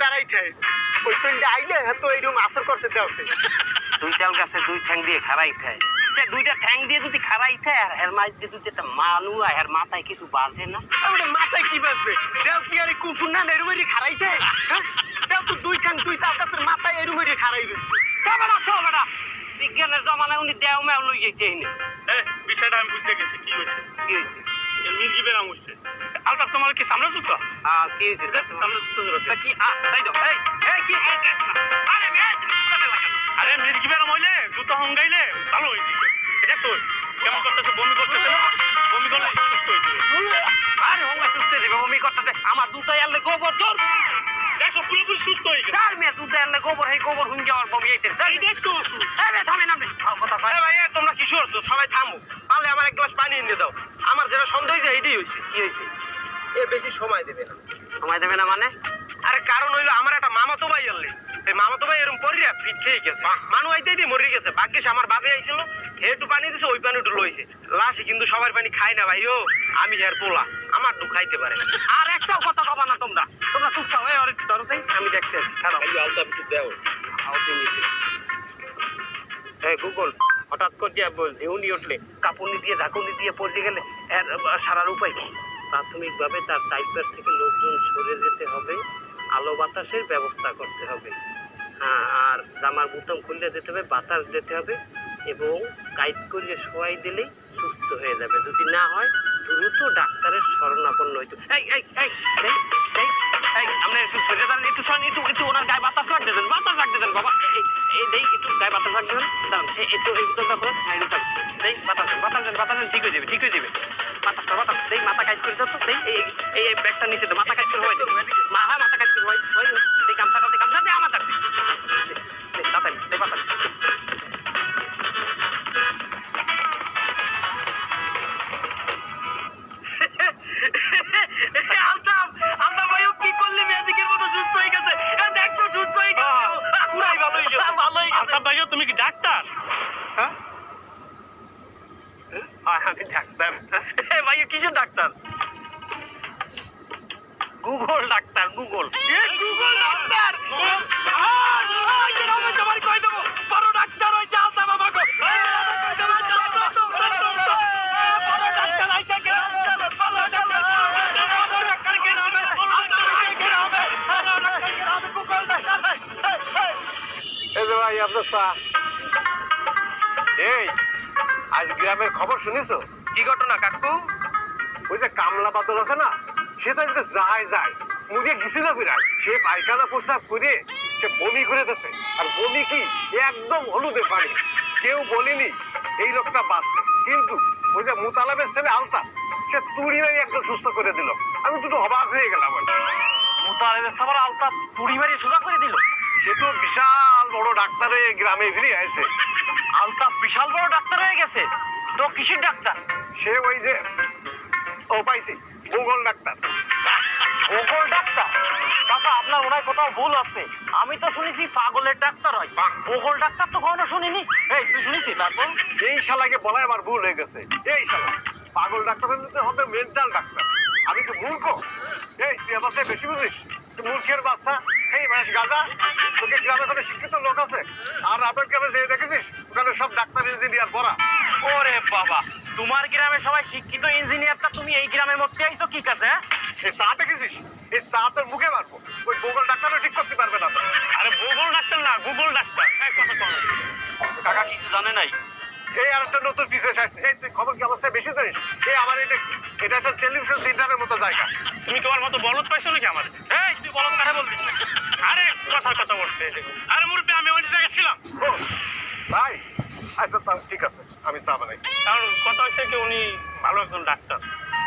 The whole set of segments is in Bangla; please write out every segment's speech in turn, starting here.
দাঁড়াই থাকে ওই তুলতে আইলে তো এইরকম আসর করছে দেওতে দুই তাল গাছে দুই ঠ্যাং দিয়ে খাড়াই থাকে সে দুইটা ঠ্যাং দিয়ে যদি খাড়াই থাকে আর হের মাছ দিয়ে যদি একটা মানু আর হের মাথায় কিছু বাজে না ওটা মাথায় কি বাজবে দেও কি আর কুকুর না এরুমেরি খাড়াইতে হ্যাঁ দেও তো দুই ঠ্যাং দুই তাল গাছের মাথায় এরুমেরি খাড়াই রয়েছে তো বেটা বিজ্ঞানের জমানায় উনি দেও মেও লই গেছে এনে বিষয়টা আমি বুঝে গেছি কি হয়েছে কি হয়েছে মির্গি বেরাম হয়েছে আলতাপ তোমার কি সামনে জুতো কি হয়েছে সামনে জুতো জোর তা কি তাই তো এই কি আরে মেয়ে তুমি জুতাটা লাগানো আরে মির্গি বেরাম হইলে জুতো হঙ্গাইলে ভালো হয়েছে দেখছো কেমন করতেছে বমি করতেছে না বমি করলে সুস্থ হয়ে যাবে আরে হোঙ্গা সুস্থ হয়ে যাবে বমি করতেছে আমার জুতো এলে গোবর তোর দেখছো পুরোপুরি সুস্থ হয়ে গেছে তার মেয়ে জুতো এলে গোবর এই গোবর হুঙ্গে আমার বমি আইতেছে তাই দেখতো ওষুধ থামেন আপনি কথা ভাই তোমরা কি করছো সবাই থামো পারলে আমার এক গ্লাস পানি এনে দাও আমার যেটা সন্দেহ হয়েছে এইটাই হয়েছে কি হয়েছে এ বেশি সময় দেবে না সময় দেবে না মানে আরে কারণ হইলো আমার একটা মামাতো ভাই আনলে এই মামাতো ভাই এরকম পরিয়া ফিট খেয়ে গেছে মানু আইতেই দিয়ে মরে গেছে ভাগ্যিস আমার বাপে আইছিল একটু পানি দিছে ওই পানি একটু লইছে লাশে কিন্তু সবার পানি খাই না ভাই ও আমি হের পোলা আমার দু খাইতে পারে আর একটাও কথা কবা না তোমরা চুপ থাও এই আর একটু ধরো তাই আমি দেখতে আছি খারাপ এই আলতা একটু দাও আওয়াজে নিচে এই গুগল হঠাৎ করে ঝিউনি উঠলে কাপুনি দিয়ে ঝাঁকুনি দিয়ে পড়ে গেলে এর সারার উপায় কি প্রাথমিকভাবে তার চারপাশ থেকে লোকজন সরে যেতে হবে আলো বাতাসের ব্যবস্থা করতে হবে হ্যাঁ আর জামার বোতাম খুললে দিতে হবে বাতাস দিতে হবে এবং কাইট করিয়ে শোয়াই দিলেই সুস্থ হয়ে যাবে যদি না হয় দ্রুত ডাক্তারের শরণাপন্ন হইতো এই এই এই এই এই এই আপনি একটু সরে যান একটু সরেন একটু ওনার গায়ে বাতাস লাগতে দেন বাবা এই দেই একটু গায়ে বাতাস লাগতে দেন দাঁড়ান একটু এই বোতলটা করেন হ্যাঁ একটু দেই বাতাস দেন ঠিক হয়ে যাবে বাতাস দেই মাথা কাইট করে দাও তো দেই এই ব্যাগটা নিচে দাও মাথা কাইট করে হয় মাথা কাইট করে হয় এই গামছা দে আমার কাছে তাড়াতাড়ি দেই বাতাস তুমি কি ডাক্তার হ্যাঁ আমি ডাক্তার ভাই কিসের doctor Google doctor Google doctor তোমার কই দেবো বড় ডাক্তার হইতে আসা বাবা গো ভাই আপনার চা এই আজ গ্রামের খবর শুনেছো কি ঘটনা কাকু ওই যে কামলা বাদল আছে না সে তো আজকে যায় মুড়িয়ে গেছিল বিরাট সে পায়খানা প্রস্রাব করে সে বমি করে দিয়েছে আর বমি কি একদম হলুদে পানি কেউ বলেনি এই লোকটা বাঁচবে কিন্তু ওই যে মুতালাবের ছেলে আলতা সে তুড়ি মারি একদম সুস্থ করে দিল আমি দুটো অবাক হয়ে গেলাম মুতালেবের সবার আলতা তুড়ি মারি সোজা করে দিল সে তো বিশাল বড় ডাক্তার হয়ে গ্রামে ফিরে আসে আলতাফ বিশাল বড় ডাক্তার হয়ে গেছে তো কিসের ডাক্তার সে ওই যে ও পাইছি গুগল ডাক্তার গুগল ডাক্তার চাচা আপনার মনে হয় কোথাও ভুল আছে আমি তো শুনেছি পাগলের ডাক্তার হয় গুগল ডাক্তার তো কখনো শুনিনি এই তুই শুনিস না তো এই শালাকে বলা আমার ভুল হয়ে গেছে এই শালা পাগল ডাক্তারের মধ্যে হবে মেন্টাল ডাক্তার আমি তো মূর্খ এই তুই আমার চেয়ে বেশি বুঝিস তুই মূর্খের বাচ্চা এই মানুষ গাঁজা তোকে গ্রামে কোনো শিক্ষিত লোক আছে আর আপনার গ্রামে যে দেখেছিস ওখানে সব ডাক্তার ইঞ্জিনিয়ার পড়া ওরে বাবা তোমার গ্রামে সবাই শিক্ষিত ইঞ্জিনিয়ারটা তুমি এই গ্রামের মধ্যে আইছো কি কাজে হ্যাঁ এই চা দেখেছিস এই চা তোর মুখে মারবো ওই গুগল ডাক্তারও ঠিক করতে পারবে না তো আরে গুগল ডাক্তার না গুগল ডাক্তার কথা কম কাকা কিছু জানে নাই এই আর একটা নতুন বিশেষ আসছে এই তুই খবর কি অবস্থায় বেশি জানিস এই আমার এটা একটা টেলিভিশন সেন্টারের মতো জায়গা তুমি তোমার মতো বলদ পাইছো নাকি আমার এই তুই বলদ কারে বলবি আরে কথার কথা বলছে আরে মুরব্বী আমি ওই জায়গায় ছিলাম ও ভাই আচ্ছা তা ঠিক আছে আমি চা বানাই কারণ কথা হচ্ছে কি উনি ভালো একজন ডাক্তার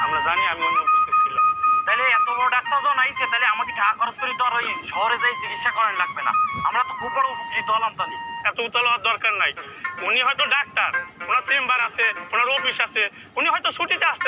আমরা জানি আমি অন্য উপস্থিত ছিলাম তাহলে এত বড় ডাক্তার যখন আইছে তাহলে আমাকে টাকা খরচ করে তো আর ওই শহরে যাই চিকিৎসা করেন লাগবে না আমরা তো খুব বড় উপকৃত হলাম তাহলে এত উতলা হওয়ার দরকার নাই উনি হয়তো ডাক্তার ওনার চেম্বার আছে ওনার অফিস আছে উনি হয়তো ছুটিতে আসতে